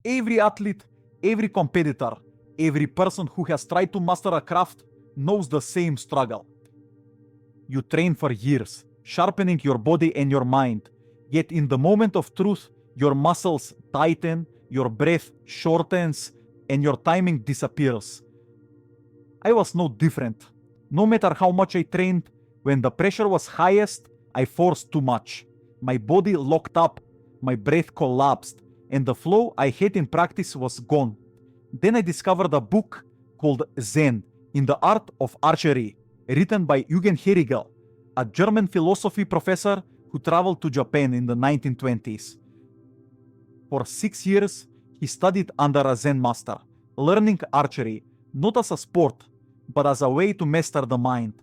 Every athlete, every competitor, every person who has tried to master a craft knows the same struggle. You train for years, sharpening your body and your mind, yet in the moment of truth, your muscles tighten, your breath shortens, and your timing disappears. I was no different. No matter how much I trained, when the pressure was highest, I forced too much. My body locked up, my breath collapsed, and the flow I had in practice was gone. Then I discovered a book called Zen in the Art of Archery, written by Eugen Herigel, a German philosophy professor who traveled to Japan in the 1920s. For 6 years, he studied under a Zen master, learning archery not as a sport, but as a way to master the mind.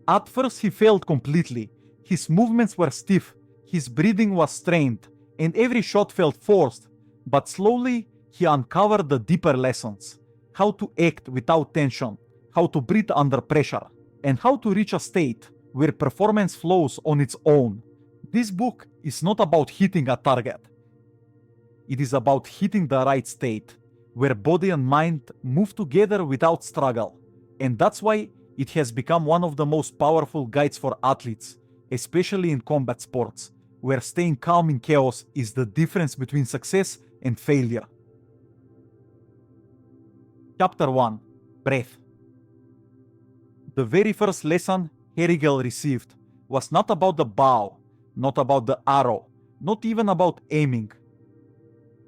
At first he failed completely. His movements were stiff, his breathing was strained, and every shot felt forced, but slowly he uncovered the deeper lessons: how to act without tension, how to breathe under pressure, and how to reach a state where performance flows on its own. This book is not about hitting a target. It is about hitting the right state, where body and mind move together without struggle. And that's why it has become one of the most powerful guides for athletes, especially in combat sports, where staying calm in chaos is the difference between success and failure. Chapter 1: Breath. The very first lesson Herigel received was not about the bow, not about the arrow, not even about aiming.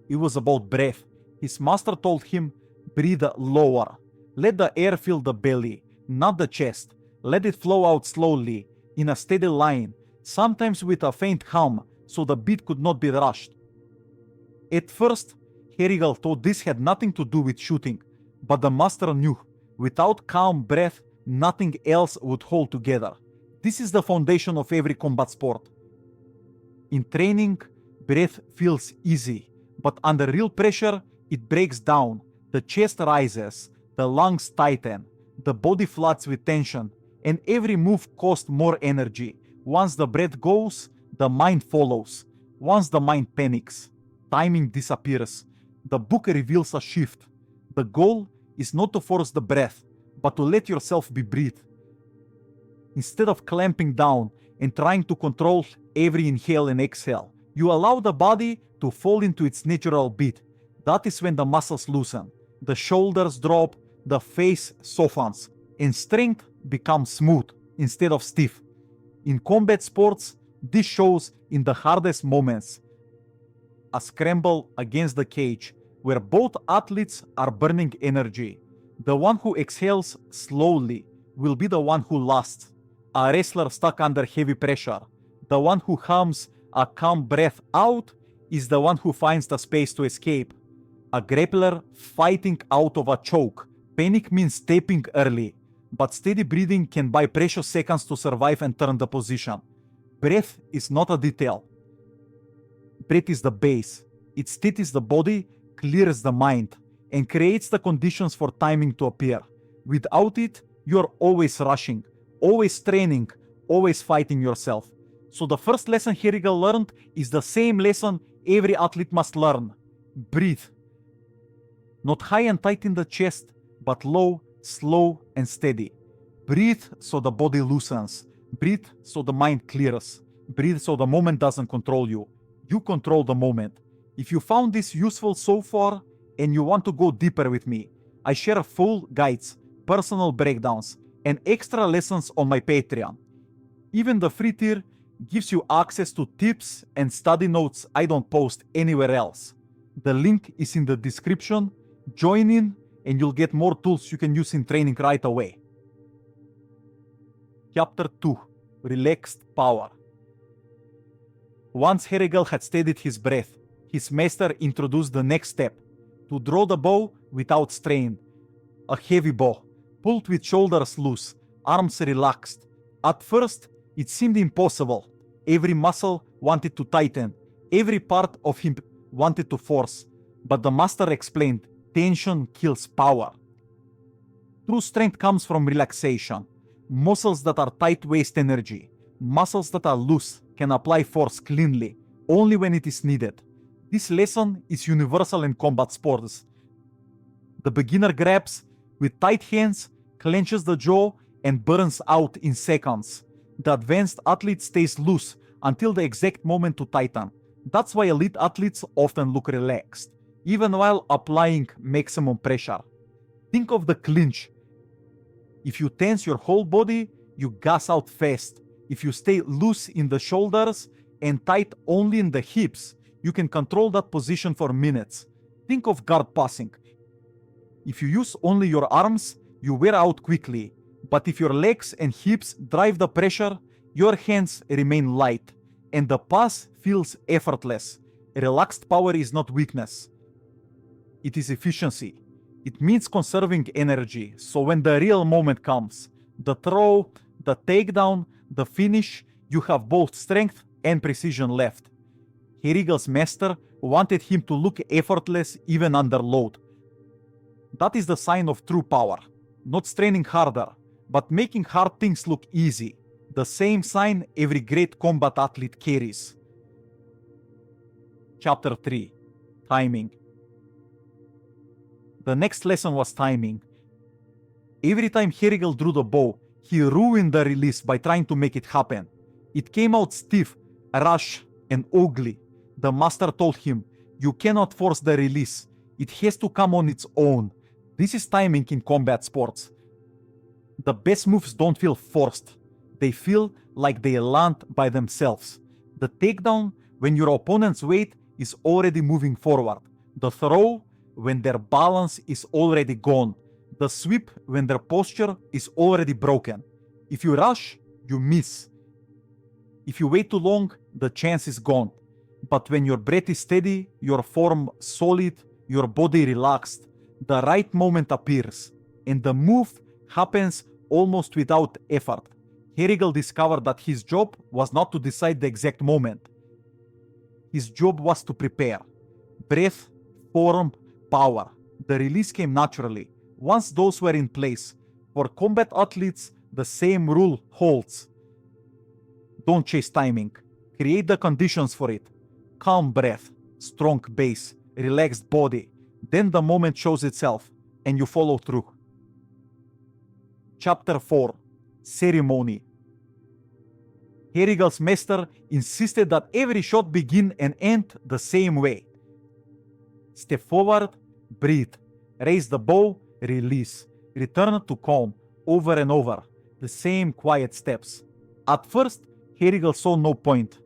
It was about breath. His master told him, breathe lower. Let the air fill the belly, not the chest. Let it flow out slowly, in a steady line, sometimes with a faint hum, so the beat could not be rushed. At first, Herigel thought this had nothing to do with shooting, but the master knew, without calm breath, nothing else would hold together. This is the foundation of every combat sport. In training, breath feels easy, but under real pressure, it breaks down. The chest rises, the lungs tighten, the body floods with tension, and every move costs more energy. Once the breath goes, the mind follows. Once the mind panics, timing disappears. The book reveals a shift. The goal is not to force the breath, but to let yourself be breathed. Instead of clamping down and trying to control every inhale and exhale, you allow the body to fall into its natural beat. That is when the muscles loosen, the shoulders drop, the face softens, and strength becomes smooth instead of stiff. In combat sports, this shows in the hardest moments. A scramble against the cage, where both athletes are burning energy. The one who exhales slowly will be the one who lasts. A wrestler stuck under heavy pressure, the one who hums a calm breath out, is the one who finds the space to escape. A grappler fighting out of a choke. Panic means stepping early, but steady breathing can buy precious seconds to survive and turn the position. Breath is not a detail. Breath is the base. It steadies the body, clears the mind, and creates the conditions for timing to appear. Without it, you're always rushing, always training, always fighting yourself. So the first lesson Herigel learned is the same lesson every athlete must learn. Breathe. Not high and tight in the chest, but low, slow, and steady. Breathe so the body loosens. Breathe so the mind clears. Breathe so the moment doesn't control you. You control the moment. If you found this useful so far and you want to go deeper with me, I share full guides, personal breakdowns, and extra lessons on my Patreon. Even the free tier gives you access to tips and study notes I don't post anywhere else. The link is in the description. Join in and you'll get more tools you can use in training right away. Chapter 2: Relaxed Power. Once Herigel had steadied his breath, his master introduced the next step: to draw the bow without strain. A heavy bow, pulled with shoulders loose, arms relaxed. At first, it seemed impossible. Every muscle wanted to tighten, every part of him wanted to force. But the master explained, tension kills power. True strength comes from relaxation. Muscles that are tight waste energy. Muscles that are loose can apply force cleanly, only when it is needed. This lesson is universal in combat sports. The beginner grabs with tight hands, clenches the jaw, and burns out in seconds. The advanced athlete stays loose until the exact moment to tighten. That's why elite athletes often look relaxed, even while applying maximum pressure. Think of the clinch. If you tense your whole body, you gas out fast. If you stay loose in the shoulders and tight only in the hips, you can control that position for minutes. Think of guard passing. If you use only your arms, you wear out quickly. But if your legs and hips drive the pressure, your hands remain light, and the pass feels effortless. Relaxed power is not weakness. It is efficiency. It means conserving energy, so when the real moment comes, the throw, the takedown, the finish, you have both strength and precision left. Herigel's master wanted him to look effortless even under load. That is the sign of true power. Not straining harder, but making hard things look easy. The same sign every great combat athlete carries. Chapter 3. Timing. The next lesson was timing. Every time Herigel drew the bow, he ruined the release by trying to make it happen. It came out stiff, rash, and ugly. The master told him, "You cannot force the release. It has to come on its own." This is timing in combat sports. The best moves don't feel forced. They feel like they land by themselves. The takedown, when your opponent's weight is already moving forward. The throw, when their balance is already gone. The sweep, when their posture is already broken. If you rush, you miss. If you wait too long, the chance is gone. But when your breath is steady, your form solid, your body relaxed, the right moment appears, and the move happens almost without effort. Herigel discovered that his job was not to decide the exact moment. His job was to prepare. Breath, form, power. The release came naturally. Once those were in place, for combat athletes, the same rule holds. Don't chase timing. Create the conditions for it. Calm breath, strong base, relaxed body. Then the moment shows itself, and you follow through. Chapter 4. Ceremony. Herigel's master insisted that every shot begin and end the same way. Step forward, breathe, raise the bow, release, return to calm, over and over, the same quiet steps. At first, Herigel saw no point.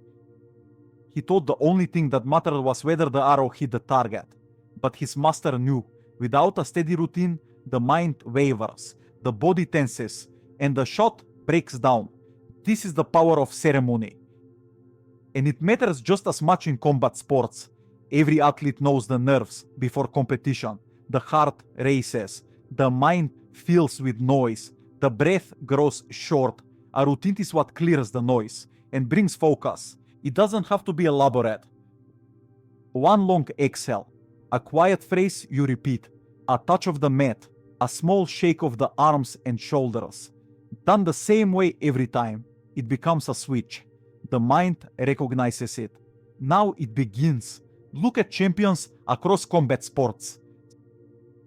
He thought the only thing that mattered was whether the arrow hit the target. But his master knew, without a steady routine, the mind wavers, the body tenses, and the shot breaks down. This is the power of ceremony. And it matters just as much in combat sports. Every athlete knows the nerves before competition. The heart races. The mind fills with noise. The breath grows short. A routine is what clears the noise and brings focus. It doesn't have to be elaborate. One long exhale. A quiet phrase you repeat. A touch of the mat. A small shake of the arms and shoulders. Done the same way every time. It becomes a switch. The mind recognizes it. Now it begins. Look at champions across combat sports.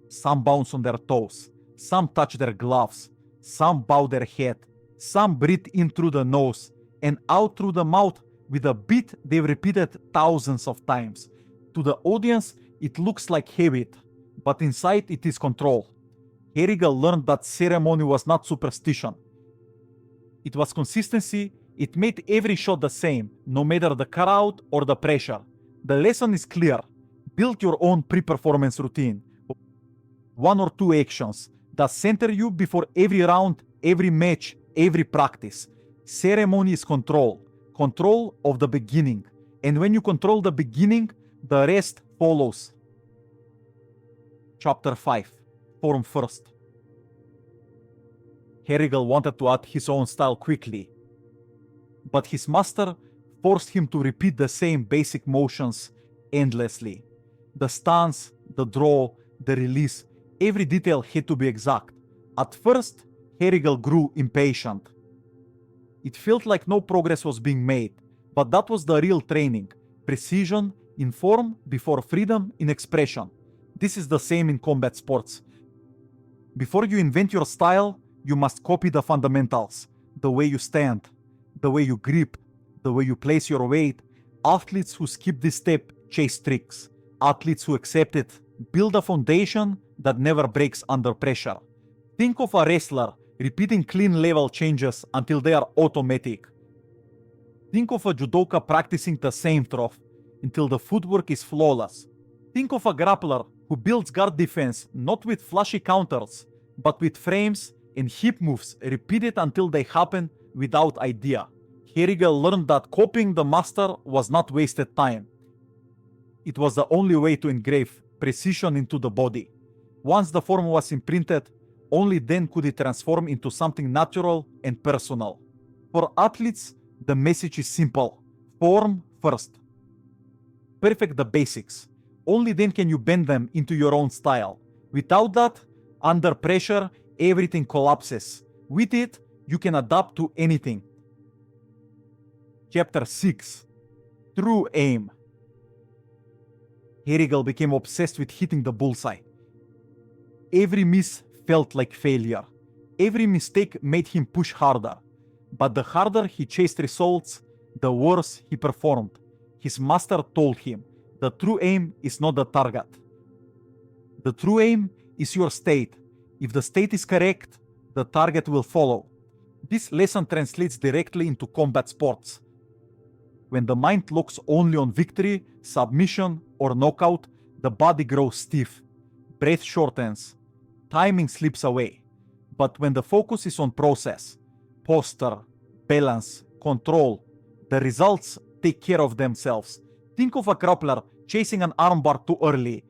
Some bounce on their toes. Some touch their gloves. Some bow their head. Some breathe in through the nose and out through the mouth with a beat they've repeated thousands of times. To the audience, it looks like habit, but inside it is control. Herigel learned that ceremony was not superstition. It was consistency. It made every shot the same, no matter the crowd or the pressure. The lesson is clear. Build your own pre-performance routine. 1 or 2 actions that center you before every round, every match, every practice. Ceremony is control. Control of the beginning. And when you control the beginning, the rest follows. Chapter 5. Form first. Herigel wanted to add his own style quickly, but his master forced him to repeat the same basic motions endlessly. The stance, the draw, the release, every detail had to be exact. At first, Herigel grew impatient. It felt like no progress was being made, but that was the real training. Precision In form before freedom in expression. This is the same in combat sports. Before you invent your style, you must copy the fundamentals. The way you stand, the way you grip, the way you place your weight. Athletes who skip this step chase tricks. Athletes who accept it build a foundation that never breaks under pressure. Think of a wrestler repeating clean level changes until they are automatic. Think of a judoka practicing the same throw until the footwork is flawless. Think of a grappler who builds guard defense not with flashy counters, but with frames and hip moves repeated until they happen without idea. Herigel learned that copying the master was not wasted time. It was the only way to engrave precision into the body. Once the form was imprinted, only then could it transform into something natural and personal. For athletes, the message is simple. Form first. Perfect the basics. Only then can you bend them into your own style. Without that, under pressure, everything collapses. With it, you can adapt to anything. Chapter 6. True Aim. Herigel became obsessed with hitting the bullseye. Every miss felt like failure. Every mistake made him push harder. But the harder he chased results, the worse he performed. His master told him, the true aim is not the target. The true aim is your state. If the state is correct, the target will follow. This lesson translates directly into combat sports. When the mind locks only on victory, submission, or knockout, the body grows stiff, breath shortens, timing slips away. But when the focus is on process, posture, balance, control, the results take care of themselves. Think of a grappler chasing an armbar too early.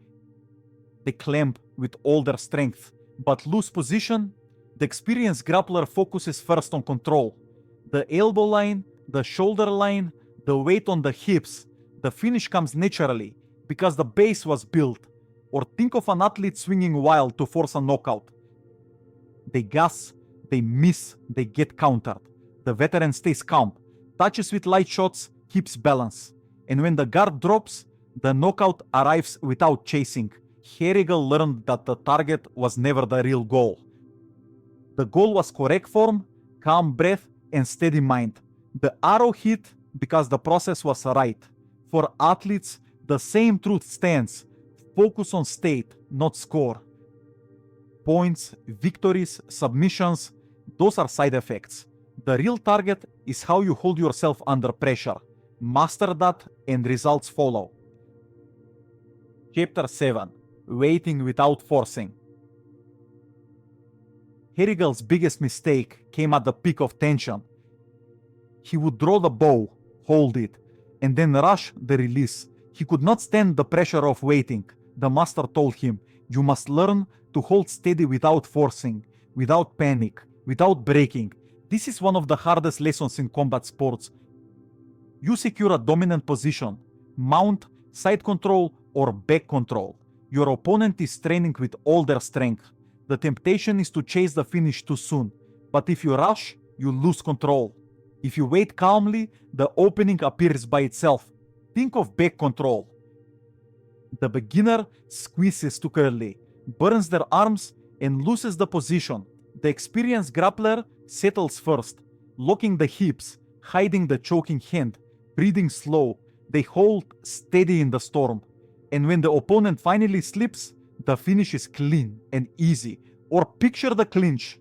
They clamp with all their strength, but lose position. The experienced grappler focuses first on control. The elbow line, the shoulder line, the weight on the hips. The finish comes naturally because the base was built. Or think of an athlete swinging wild to force a knockout. They gas, they miss, they get countered. The veteran stays calm, touches with light shots, keeps balance. And when the guard drops, the knockout arrives without chasing. Herigel learned that the target was never the real goal. The goal was correct form, calm breath, and steady mind. The arrow hit because the process was right. For athletes, the same truth stands. Focus on state, not score. Points, victories, submissions, those are side effects. The real target is how you hold yourself under pressure. Master that and results follow. Chapter 7. Waiting without forcing. Herigel's biggest mistake came at the peak of tension. He would draw the bow, hold it, and then rush the release. He could not stand the pressure of waiting. The master told him, you must learn to hold steady without forcing, without panic, without breaking. This is one of the hardest lessons in combat sports. You secure a dominant position, mount, side control, or back control. Your opponent is training with all their strength. The temptation is to chase the finish too soon, but if you rush, you lose control. If you wait calmly, the opening appears by itself. Think of back control. The beginner squeezes too early, burns their arms, and loses the position. The experienced grappler settles first, locking the hips, hiding the choking hand, breathing slow. They hold steady in the storm. And when the opponent finally slips, the finish is clean and easy. Or picture the clinch.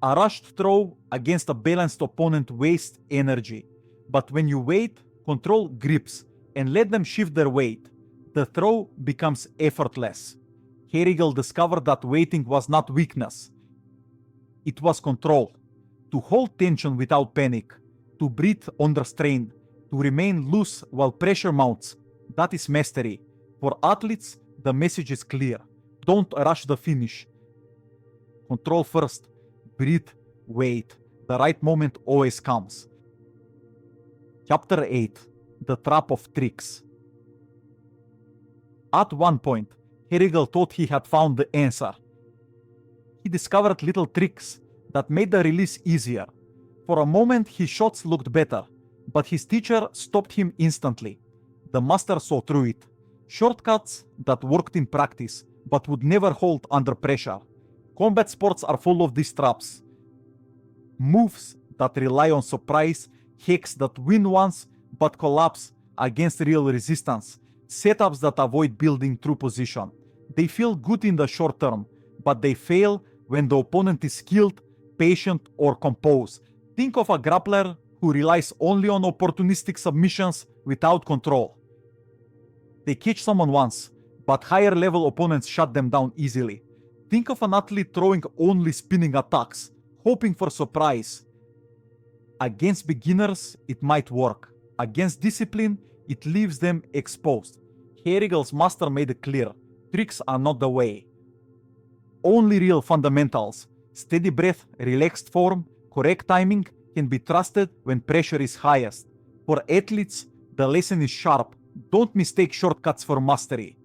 A rushed throw against a balanced opponent wastes energy. But when you wait, control grips, and let them shift their weight, the throw becomes effortless. Herigel discovered that waiting was not weakness. It was control. To hold tension without panic, to breathe under strain, to remain loose while pressure mounts, that is mastery. For athletes, the message is clear. Don't rush the finish. Control first. Breathe, wait. The right moment always comes. Chapter 8. The Trap of Tricks. At one point, Herigel thought he had found the answer. He discovered little tricks that made the release easier. For a moment, his shots looked better, but his teacher stopped him instantly. The master saw through it. Shortcuts that worked in practice, but would never hold under pressure. Combat sports are full of these traps. Moves that rely on surprise, hacks that win once but collapse against real resistance, setups that avoid building true position. They feel good in the short term, but they fail when the opponent is skilled, patient, or composed. Think of a grappler who relies only on opportunistic submissions without control. They catch someone once, but higher level opponents shut them down easily. Think of an athlete throwing only spinning attacks, hoping for surprise. Against beginners, it might work. Against discipline, it leaves them exposed. Herrigel's master made it clear, tricks are not the way. Only real fundamentals, steady breath, relaxed form, correct timing can be trusted when pressure is highest. For athletes, the lesson is sharp. Don't mistake shortcuts for mastery.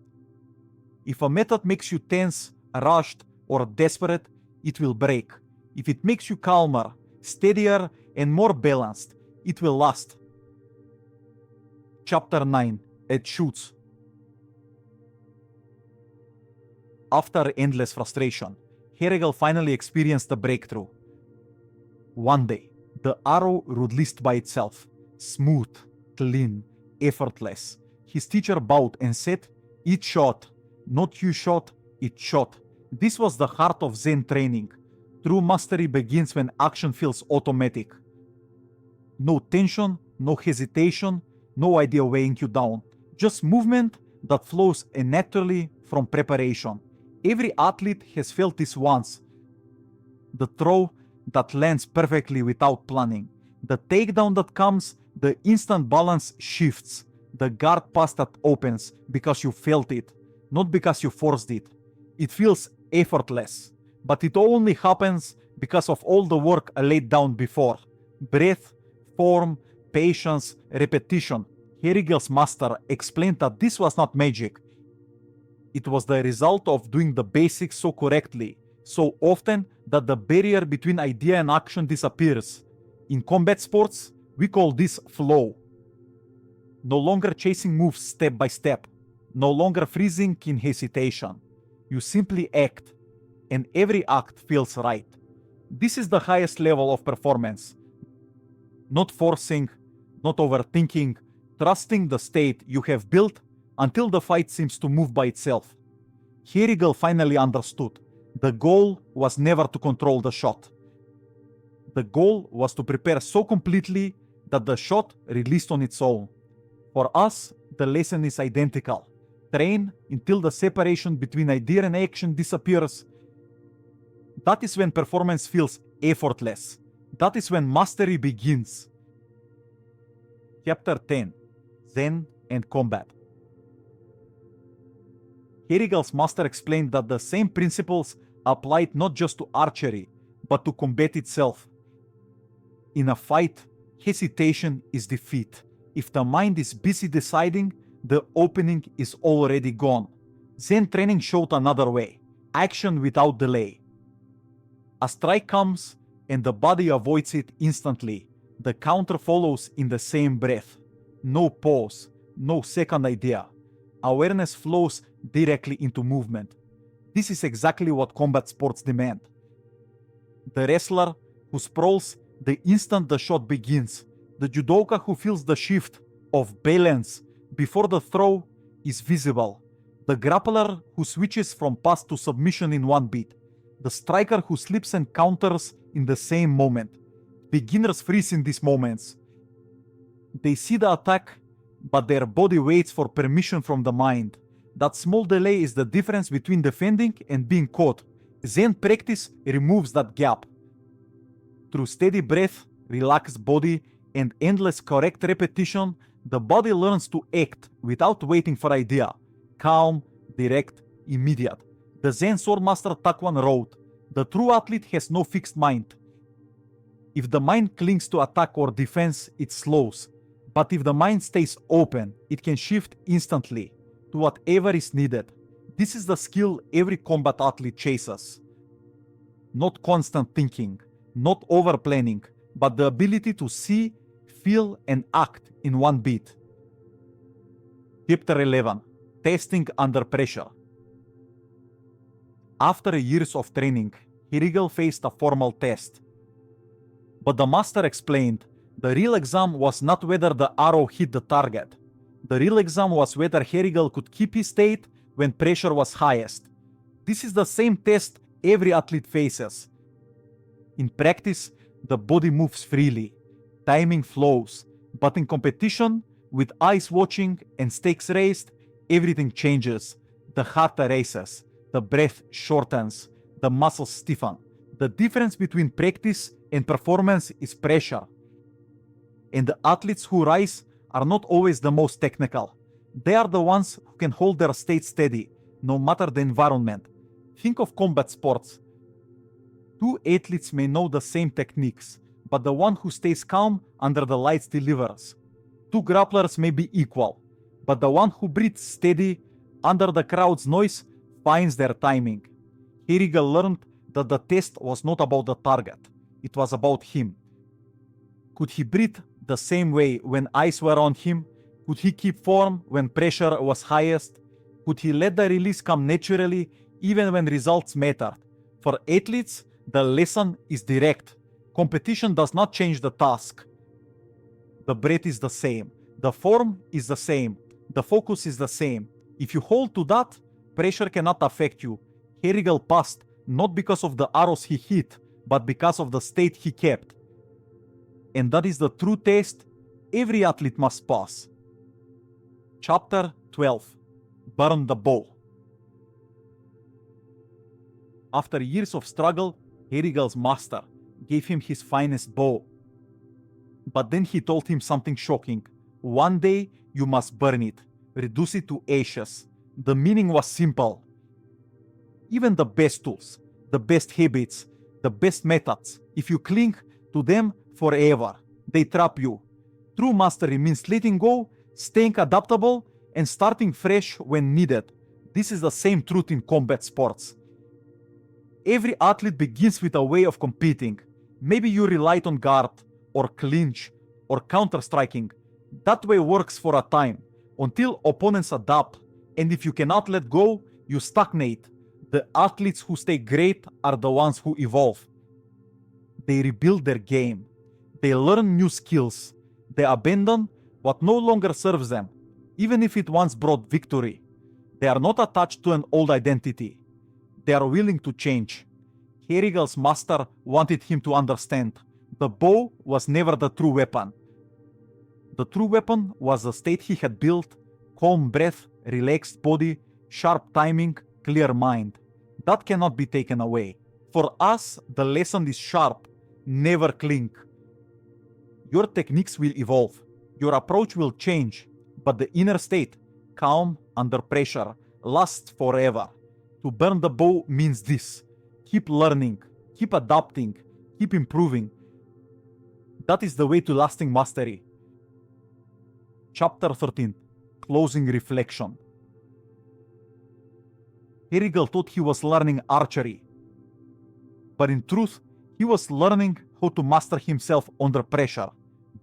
If a method makes you tense, rushed, or desperate, it will break. If it makes you calmer, steadier, and more balanced, it will last. Chapter 9. It shoots. After endless frustration, Herrigel finally experienced a breakthrough. One day, the arrow released by itself, smooth, clean, effortless. His teacher bowed and said, "It shot, not you shot, it shot." This was the heart of Zen training. True mastery begins when action feels automatic. No tension, no hesitation, no idea weighing you down. Just movement that flows naturally from preparation. Every athlete has felt this once. The throw that lands perfectly without planning. The takedown that comes, the instant balance shifts. The guard pass that opens because you felt it, not because you forced it. It feels effortless, but it only happens because of all the work laid down before. Breath, form, patience, repetition. Herrigel's master explained that this was not magic. It was the result of doing the basics so correctly, so often that the barrier between idea and action disappears. In combat sports, we call this flow. No longer chasing moves step by step, no longer freezing in hesitation. You simply act, and every act feels right. This is the highest level of performance. Not forcing, not overthinking, trusting the state you have built until the fight seems to move by itself. Herrigel finally understood. The goal was never to control the shot. The goal was to prepare so completely that the shot released on its own. For us, the lesson is identical. Train until the separation between idea and action disappears. That is when performance feels effortless. That is when mastery begins. Chapter 10. Zen and Combat. Herrigel's master explained that the same principles applied not just to archery, but to combat itself. In a fight, hesitation is defeat. If the mind is busy deciding, the opening is already gone. Zen training showed another way. Action without delay. A strike comes and the body avoids it instantly. The counter follows in the same breath. No pause, no second idea. Awareness flows directly into movement. This is exactly what combat sports demand. The wrestler who sprawls the instant the shot begins. The judoka who feels the shift of balance before the throw is visible. The grappler who switches from pass to submission in one beat. The striker who slips and counters in the same moment. Beginners freeze in these moments. They see the attack, but their body waits for permission from the mind. That small delay is the difference between defending and being caught. Zen practice removes that gap. Through steady breath, relaxed body, and endless correct repetition, the body learns to act without waiting for idea. Calm, direct, immediate. The Zen swordmaster Taekwondo wrote, "The true athlete has no fixed mind. If the mind clings to attack or defense, it slows. But if the mind stays open, it can shift instantly to whatever is needed." This is the skill every combat athlete chases. Not constant thinking, not over-planning, but the ability to see, feel, and act in one beat. Chapter 11. Testing under pressure. After years of training, Hirigal faced a formal test. But the master explained the real exam was not whether the arrow hit the target. The real exam was whether Hirigal could keep his state when pressure was highest. This is the same test every athlete faces. In practice, the body moves freely, timing flows, but in competition, with eyes watching and stakes raised, everything changes. The heart races, the breath shortens, the muscles stiffen. The difference between practice and performance is pressure. And the athletes who rise are not always the most technical. They are the ones who can hold their state steady, no matter the environment. Think of combat sports. Two athletes may know the same techniques, but the one who stays calm under the lights delivers. Two grapplers may be equal, but the one who breathes steady under the crowd's noise finds their timing. Hirigal learned that the test was not about the target, it was about him. Could he breathe the same way when eyes were on him? Could he keep form when pressure was highest? Could he let the release come naturally even when results mattered? For athletes, the lesson is direct. Competition does not change the task. The breath is the same. The form is the same. The focus is the same. If you hold to that, pressure cannot affect you. Hirigal passed not because of the arrows he hit, but because of the state he kept. And that is the true test every athlete must pass. Chapter 12. Burn the bow. After years of struggle, Hirigal's master gave him his finest bow. But then he told him something shocking. One day you must burn it, reduce it to ashes. The meaning was simple. Even the best tools, the best habits, the best methods, if you cling to them forever, they trap you. True mastery means letting go, staying adaptable, and starting fresh when needed. This is the same truth in combat sports. Every athlete begins with a way of competing. Maybe you relied on guard, or clinch, or counter-striking. That way works for a time, until opponents adapt, and if you cannot let go, you stagnate. The athletes who stay great are the ones who evolve. They rebuild their game. They learn new skills. They abandon what no longer serves them, even if it once brought victory. They are not attached to an old identity. They are willing to change. Hirigal's master wanted him to understand. The bow was never the true weapon. The true weapon was the state he had built: calm breath, relaxed body, sharp timing, clear mind. That cannot be taken away. For us, the lesson is sharp. Never cling. Your techniques will evolve. Your approach will change. But the inner state, calm under pressure, lasts forever. To burn the bow means this: keep learning, keep adapting, keep improving. That is the way to lasting mastery. Chapter 13. Closing reflection. Hirigal thought he was learning archery, but in truth, he was learning how to master himself under pressure.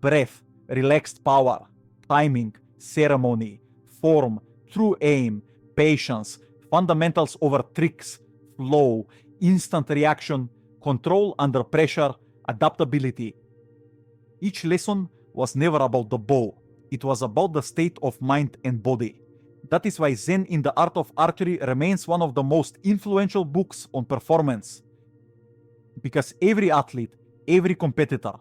Breath, relaxed power, timing, ceremony, form, true aim, patience, fundamentals over tricks, flow, instant reaction, control under pressure, adaptability. Each lesson was never about the bow. It was about the state of mind and body. That is why Zen in the Art of Archery remains one of the most influential books on performance. Because every athlete, every competitor,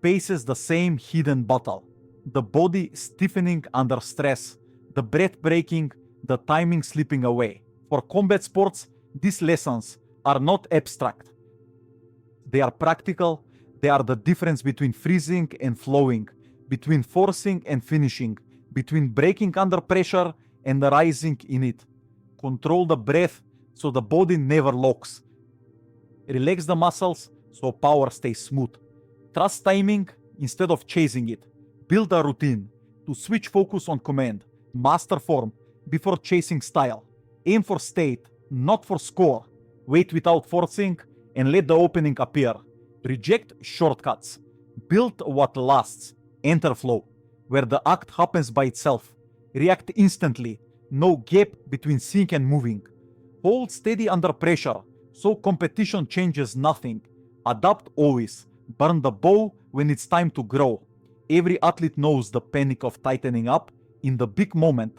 faces the same hidden battle. The body stiffening under stress, the breath breaking, the timing slipping away. For combat sports, these lessons are not abstract. They are practical. They are the difference between freezing and flowing, between forcing and finishing, between breaking under pressure and rising in it. Control the breath so the body never locks. Relax the muscles so power stays smooth. Trust timing instead of chasing it. Build a routine to switch focus on command. Master form before chasing style. Aim for state, not for score. Wait without forcing and let the opening appear. Reject shortcuts. Build what lasts. Enter flow, where the act happens by itself. React instantly. No gap between seeing and moving. Hold steady under pressure, so competition changes nothing. Adapt always. Burn the bow when it's time to grow. Every athlete knows the panic of tightening up in the big moment.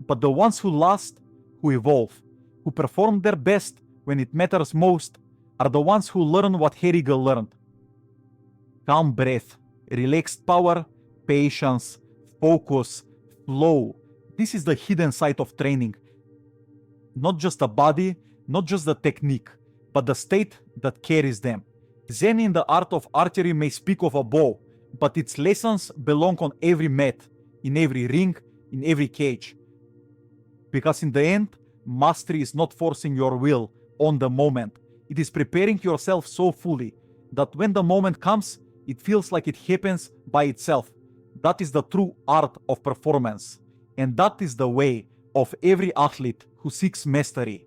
But the ones who last, who evolve, who perform their best when it matters most, are the ones who learn what Herigal learned. Calm breath, relaxed power, patience, focus, flow. This is the hidden side of training. Not just the body, not just the technique, but the state that carries them. Zen in the art of archery may speak of a bow, but its lessons belong on every mat, in every ring, in every cage. Because in the end, mastery is not forcing your will on the moment. It is preparing yourself so fully that when the moment comes, it feels like it happens by itself. That is the true art of performance. And that is the way of every athlete who seeks mastery.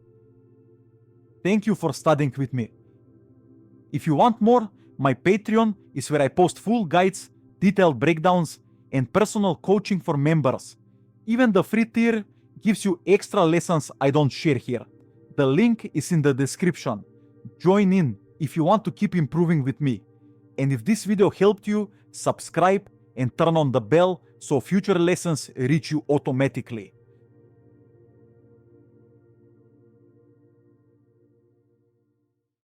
Thank you for studying with me. If you want more, my Patreon is where I post full guides, detailed breakdowns, and personal coaching for members. Even the free tier gives you extra lessons I don't share here. The link is in the description. Join in if you want to keep improving with me. And if this video helped you, subscribe and turn on the bell so future lessons reach you automatically.